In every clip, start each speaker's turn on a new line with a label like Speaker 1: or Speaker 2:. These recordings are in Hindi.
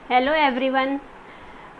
Speaker 1: हेलो एवरीवन,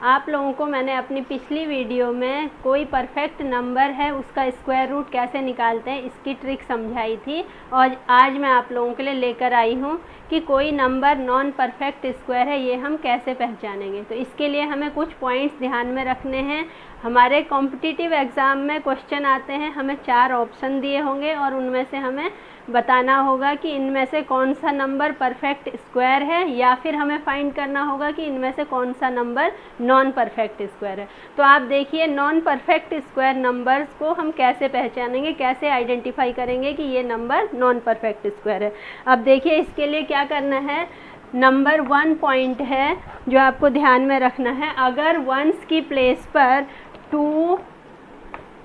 Speaker 1: आप लोगों को मैंने अपनी पिछली वीडियो में कोई परफेक्ट नंबर है उसका स्क्वायर रूट कैसे निकालते हैं इसकी ट्रिक समझाई थी। और आज मैं आप लोगों के लिए लेकर आई हूँ कि कोई नंबर नॉन परफेक्ट स्क्वायर है ये हम कैसे पहचानेंगे। तो इसके लिए हमें कुछ पॉइंट्स ध्यान में रखने हैं। हमारे कॉम्पिटिटिव एग्ज़ाम में क्वेश्चन आते हैं, हमें 4 ऑप्शन दिए होंगे और उनमें से हमें बताना होगा कि इनमें से कौन सा नंबर परफेक्ट स्क्वायर है, या फिर हमें फाइंड करना होगा कि इनमें से कौन सा नंबर नॉन परफेक्ट स्क्वायर है। तो आप देखिए, नॉन परफेक्ट स्क्वायर नंबर्स को हम कैसे पहचानेंगे, कैसे आइडेंटिफाई करेंगे कि ये नंबर नॉन परफेक्ट स्क्वायर है। अब देखिए, इसके लिए क्या करना है। नंबर 1 पॉइंट है जो आपको ध्यान में रखना है। अगर वंस की प्लेस पर 2,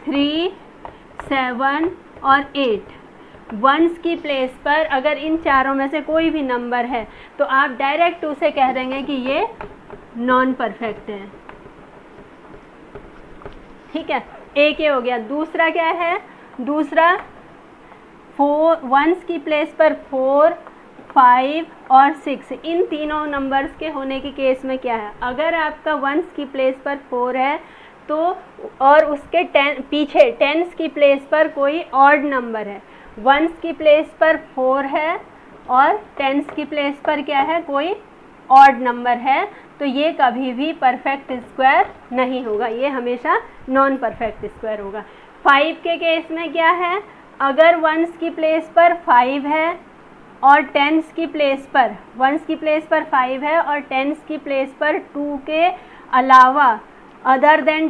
Speaker 1: 3, 7 और 8 वंस की प्लेस पर अगर इन चारों में से कोई भी नंबर है तो आप डायरेक्ट उसे कह देंगे कि ये नॉन परफेक्ट है। ठीक है, एक ये हो गया। दूसरा क्या है? दूसरा 4 वंस की प्लेस पर 4, 5 और 6 इन तीनों नंबर्स के होने के केस में क्या है? अगर आपका वंस की प्लेस पर 4 है तो और उसके पीछे टेंस की प्लेस पर कोई ऑड नंबर है, वंस की प्लेस पर 4 है और टेंस की प्लेस पर क्या है? कोई ऑड नंबर है, तो ये कभी भी परफेक्ट स्क्वायर नहीं होगा, ये हमेशा नॉन परफेक्ट स्क्वायर होगा। 5 के केस में क्या है? अगर वंस की प्लेस पर 5 है और टेंस की प्लेस पर वंस की प्लेस पर 5 है और टेंस की प्लेस पर 2 के अलावा अदर देन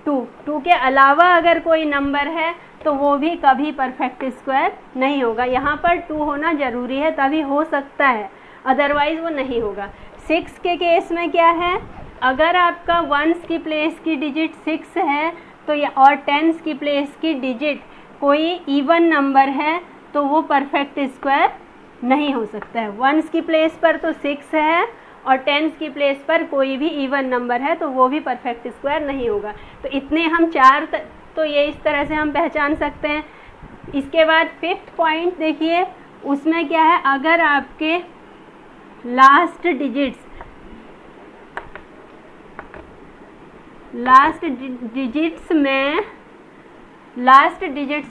Speaker 1: 2 के अलावा अगर कोई नंबर है तो वो भी कभी परफेक्ट स्क्वायर नहीं होगा। यहाँ पर 2 होना ज़रूरी है, तभी हो सकता है, अदरवाइज़ वो नहीं होगा। 6 के केस में क्या है? अगर आपका वंस की प्लेस की डिजिट 6 है तो और टेंस की प्लेस की डिजिट कोई इवन नंबर है तो वो परफेक्ट स्क्वायर नहीं हो सकता है। वंस की प्लेस पर तो 6 है और टेंस की प्लेस पर कोई भी इवन नंबर है तो वो भी परफेक्ट स्क्वायर नहीं होगा। तो इतने हम 4 तो ये इस तरह से हम पहचान सकते हैं। इसके बाद 5th पॉइंट देखिए, उसमें क्या है? अगर आपके लास्ट डिजिट्स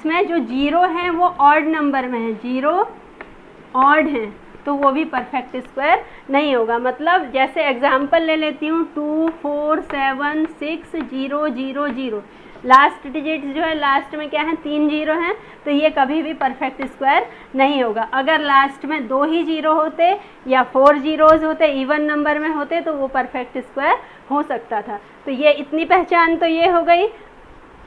Speaker 1: में जो 0 हैं वो ऑड नंबर में है, 0 ऑड हैं, तो वो भी परफेक्ट स्क्वायर नहीं होगा। मतलब जैसे एग्जांपल ले लेती हूँ, 2, 4, 7, 6, 0, 0, 0। लास्ट डिजिट जो है, लास्ट में क्या है? 3 0 हैं, तो ये कभी भी परफेक्ट स्क्वायर नहीं होगा। अगर लास्ट में 2 ही 0 होते या 4 zeros होते, इवन नंबर में होते, तो वो परफेक्ट स्क्वायर हो सकता था। तो ये इतनी पहचान तो ये हो गई।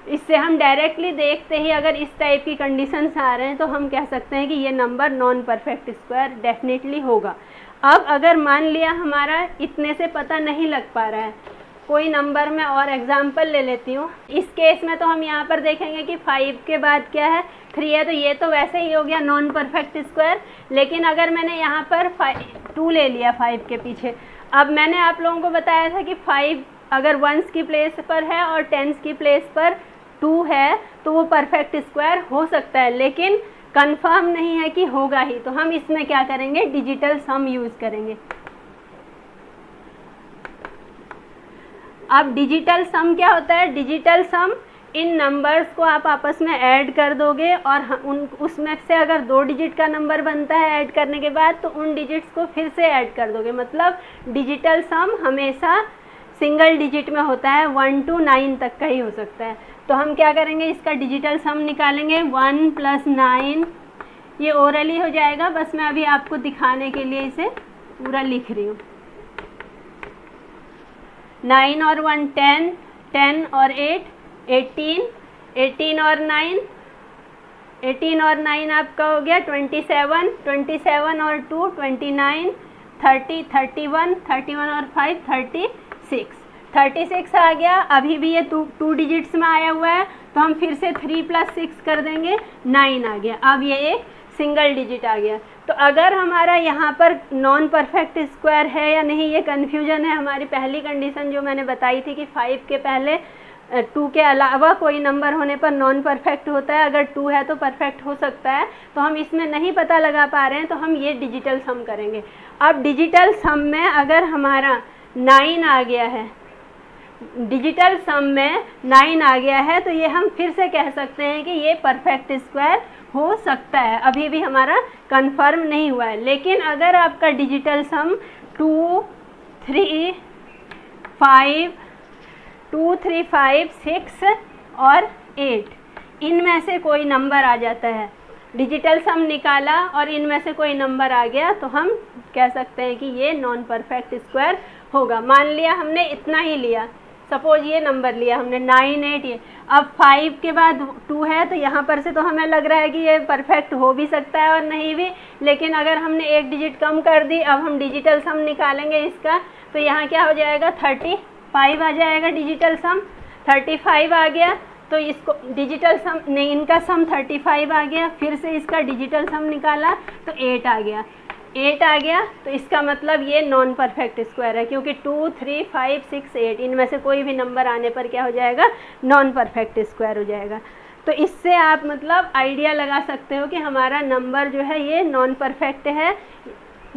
Speaker 1: इससे हम डायरेक्टली देखते ही अगर इस टाइप की कंडीशंस आ रहे हैं तो हम कह सकते हैं कि ये number non perfect square definitely होगा। अब अगर मान लिया हमारा इतने से पता नहीं लग पा रहा है, कोई नंबर में और एग्जांपल ले लेती हूँ। इस केस में तो हम यहाँ पर देखेंगे कि 5 के बाद क्या है? 3 है, तो ये तो वैसे ही हो गया नॉन परफेक्ट स्क्वायर। लेकिन अगर मैंने यहाँ पर 2 ले लिया 5 के पीछे, अब मैंने आप लोगों को बताया था कि 5 अगर वंस की प्लेस पर है और टेंस की प्लेस पर 2 है तो वो परफेक्ट स्क्वायर हो सकता है, लेकिन कंफर्म नहीं है कि होगा ही। तो हम इसमें क्या करेंगे? डिजिटल सम यूज़ करेंगे। अब डिजिटल सम क्या होता है? डिजिटल सम इन नंबर्स को आप आपस में ऐड कर दोगे और उसमें से अगर 2 डिजिट का नंबर बनता है ऐड करने के बाद, तो उन डिजिट्स को फिर से ऐड कर दोगे। मतलब डिजिटल सम हमेशा सिंगल डिजिट में होता है, 1 to 9 तक का ही हो सकता है। तो हम क्या करेंगे? इसका डिजिटल सम निकालेंगे। 1 + 9, ये ओरली हो जाएगा, बस मैं अभी आपको दिखाने के लिए इसे पूरा लिख रही हूँ। 9 और 1 10, 10 और 8 18, 18 और 9 18 और 9 आपका हो गया 27, 27 और 2 29, 30, 31, 31 और 5 36 आ गया। अभी भी ये 2 डिजिट्स में आया हुआ है, तो हम फिर से 3 + 6 कर देंगे, 9 आ गया। अब ये एक सिंगल डिजिट आ गया। तो अगर हमारा यहाँ पर नॉन परफेक्ट स्क्वायर है या नहीं, ये कन्फ्यूजन है। हमारी पहली कंडीशन जो मैंने बताई थी कि 5 के पहले 2 के अलावा कोई नंबर होने पर नॉन परफेक्ट होता है, अगर 2 है तो परफेक्ट हो सकता है। तो हम इसमें नहीं पता लगा पा रहे हैं तो हम ये डिजिटल सम करेंगे। अब डिजिटल सम में अगर हमारा 9 आ गया है, डिजिटल सम में 9 आ गया है, तो ये हम फिर से कह सकते हैं कि ये परफेक्ट स्क्वायर हो सकता है। अभी भी हमारा कंफर्म नहीं हुआ है। लेकिन अगर आपका डिजिटल सम 2, 3, 5, 6 और 8 इनमें से कोई नंबर आ जाता है, डिजिटल सम निकाला और इनमें से कोई नंबर आ गया, तो हम कह सकते हैं कि ये नॉन परफेक्ट स्क्वायर होगा। मान लिया हमने इतना ही लिया, सपोज ये नंबर लिया हमने 9, 8, ये अब 5 के बाद 2 है, तो यहाँ पर से तो हमें लग रहा है कि ये परफेक्ट हो भी सकता है और नहीं भी। लेकिन अगर हमने एक डिजिट कम कर दी, अब हम डिजिटल सम निकालेंगे इसका, तो यहाँ क्या हो जाएगा 35 आ जाएगा डिजिटल सम। 35 आ गया तो इसको डिजिटल सम नहीं, इनका सम 35 आ गया। फिर से इसका डिजिटल सम निकाला तो 8 आ गया। 8 आ गया तो इसका मतलब ये नॉन परफेक्ट स्क्वायर है, क्योंकि 2, 3, 5, 6, 8 इनमें से कोई भी नंबर आने पर क्या हो जाएगा, नॉन परफेक्ट स्क्वायर हो जाएगा। तो इससे आप मतलब आइडिया लगा सकते हो कि हमारा नंबर जो है ये नॉन परफेक्ट है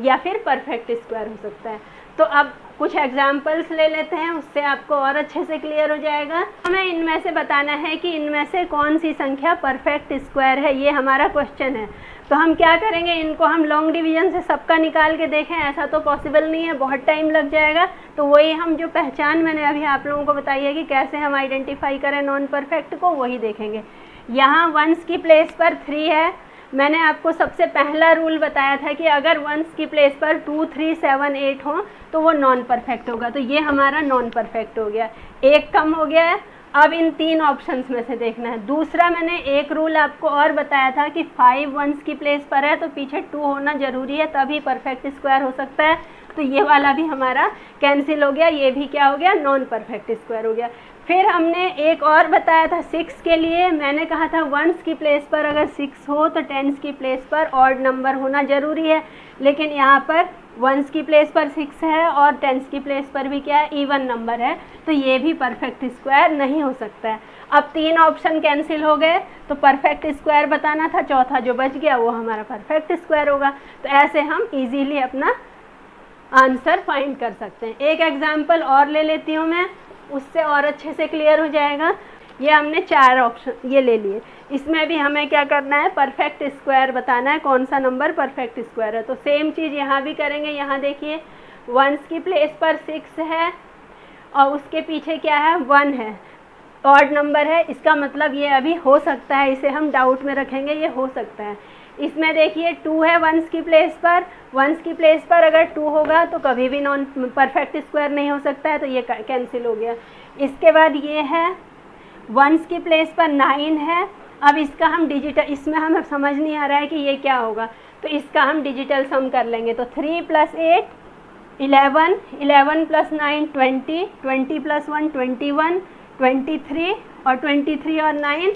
Speaker 1: या फिर परफेक्ट स्क्वायर हो सकता है। तो अब कुछ एग्जाम्पल्स ले लेते हैं, उससे आपको और अच्छे से क्लियर हो जाएगा। हमें इनमें से बताना है कि इनमें से कौन सी संख्या परफेक्ट स्क्वायर है, ये हमारा क्वेश्चन है। तो हम क्या करेंगे, इनको हम लॉन्ग डिवीजन से सबका निकाल के देखें, ऐसा तो पॉसिबल नहीं है, बहुत टाइम लग जाएगा। तो वही हम जो पहचान मैंने अभी आप लोगों को बताई है कि कैसे हम आइडेंटिफाई करें नॉन परफेक्ट को, वही देखेंगे। यहाँ वंस की प्लेस पर 3 है। मैंने आपको सबसे पहला रूल बताया था कि अगर वंस की प्लेस पर 2, 3, 7, 8 हो तो वो नॉन परफेक्ट होगा। तो ये हमारा नॉन परफेक्ट हो गया, एक कम हो गया है। अब इन 3 ऑप्शंस में से देखना है। दूसरा मैंने एक रूल आपको और बताया था कि 5 वंस की प्लेस पर है तो पीछे 2 होना ज़रूरी है, तभी परफेक्ट स्क्वायर हो सकता है। तो ये वाला भी हमारा कैंसिल हो गया, ये भी क्या हो गया, नॉन परफेक्ट स्क्वायर हो गया। फिर हमने एक और बताया था 6 के लिए। मैंने कहा था वंस की प्लेस पर अगर 6 हो तो टेंस की प्लेस पर ऑड नंबर होना ज़रूरी है। लेकिन यहाँ पर वंस की प्लेस पर 6 है और टेंस की प्लेस पर भी क्या है, इवन नंबर है, तो ये भी परफेक्ट स्क्वायर नहीं हो सकता है। अब 3 ऑप्शन कैंसिल हो गए, तो परफेक्ट स्क्वायर बताना था, चौथा जो बच गया वो हमारा परफेक्ट स्क्वायर होगा। तो ऐसे हम इजीली अपना आंसर फाइंड कर सकते हैं। एक एग्जाम्पल और ले लेती हूँ मैं, उससे और अच्छे से क्लियर हो जाएगा। ये हमने 4 ऑप्शन ये ले लिए, इसमें भी हमें क्या करना है, परफेक्ट स्क्वायर बताना है, कौन सा नंबर परफेक्ट स्क्वायर है। तो सेम चीज़ यहाँ भी करेंगे। यहाँ देखिए वंस की प्लेस पर 6 है और उसके पीछे क्या है, 1 है, ऑड नंबर है। इसका मतलब ये अभी हो सकता है, इसे हम डाउट में रखेंगे, ये हो सकता है। इसमें देखिए 2 है वंस की प्लेस पर, वंस की प्लेस पर अगर 2 होगा तो कभी भी नॉन परफेक्ट स्क्वायर नहीं हो सकता है, तो ये कैंसिल हो गया। इसके बाद ये है वंस की प्लेस पर 9 है। अब इसका हम डिजिटल, इसमें हमें समझ नहीं आ रहा है कि ये क्या होगा, तो इसका हम डिजिटल सम कर लेंगे। तो 3 + 8 11, 11 + 9 20, 20 + 1 21, 23 और 23 और 9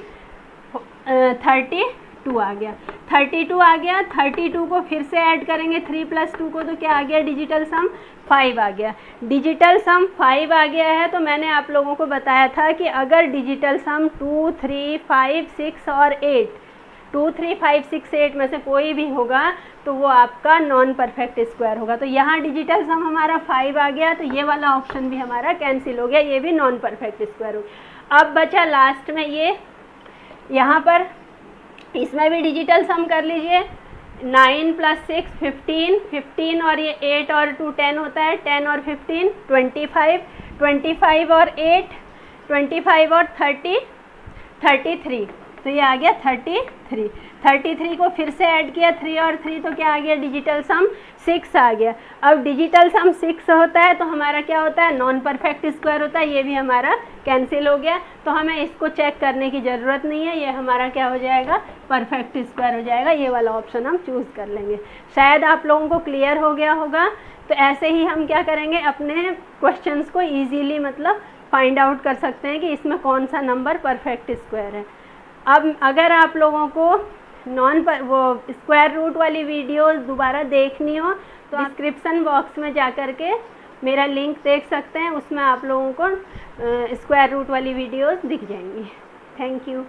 Speaker 1: 32 आ गया। 32 आ गया। 32 को फिर से ऐड करेंगे 3 + 2 को, तो क्या आ गया, डिजिटल सम 5 आ गया। डिजिटल सम 5 आ गया है। तो मैंने आप लोगों को बताया था कि अगर डिजिटल सम 2, 3, 5, 6 और 8, 2, 3, 5, 6, 8 में से कोई भी होगा तो वो आपका नॉन परफेक्ट स्क्वायर होगा। तो यहाँ डिजिटल सम हमारा 5 आ गया, तो ये वाला ऑप्शन भी हमारा कैंसिल हो गया, ये भी नॉन परफेक्ट स्क्वायर हो गया। अब बचा लास्ट में ये, यहाँ पर इसमें भी डिजिटल सम कर लीजिए। 9 + 6 15, 15 और ये 8 और 2 10 होता है, 10 और 15 25, 25 और 8 25 और 30 33, तो ये आ गया 33। 33 को फिर से ऐड किया 3 और 3, तो क्या आ गया, डिजिटल सम 6 आ गया। अब डिजिटल सम 6 होता है तो हमारा क्या होता है, नॉन परफेक्ट स्क्वायर होता है, ये भी हमारा कैंसिल हो गया। तो हमें इसको चेक करने की ज़रूरत नहीं है, ये हमारा क्या हो जाएगा, परफेक्ट स्क्वायर हो जाएगा। ये वाला ऑप्शन हम चूज़ कर लेंगे। शायद आप लोगों को क्लियर हो गया होगा। तो ऐसे ही हम क्या करेंगे, अपने क्वेश्चंस को ईजीली मतलब फाइंड आउट कर सकते हैं कि इसमें कौन सा नंबर परफेक्ट स्क्वायर है। अब अगर आप लोगों को वो स्क्वायर रूट वाली वीडियोस दोबारा देखनी हो तो डिस्क्रिप्शन बॉक्स में जा कर के मेरा लिंक देख सकते हैं, उसमें आप लोगों को स्क्वायर रूट वाली वीडियोस दिख जाएंगी। Thank you.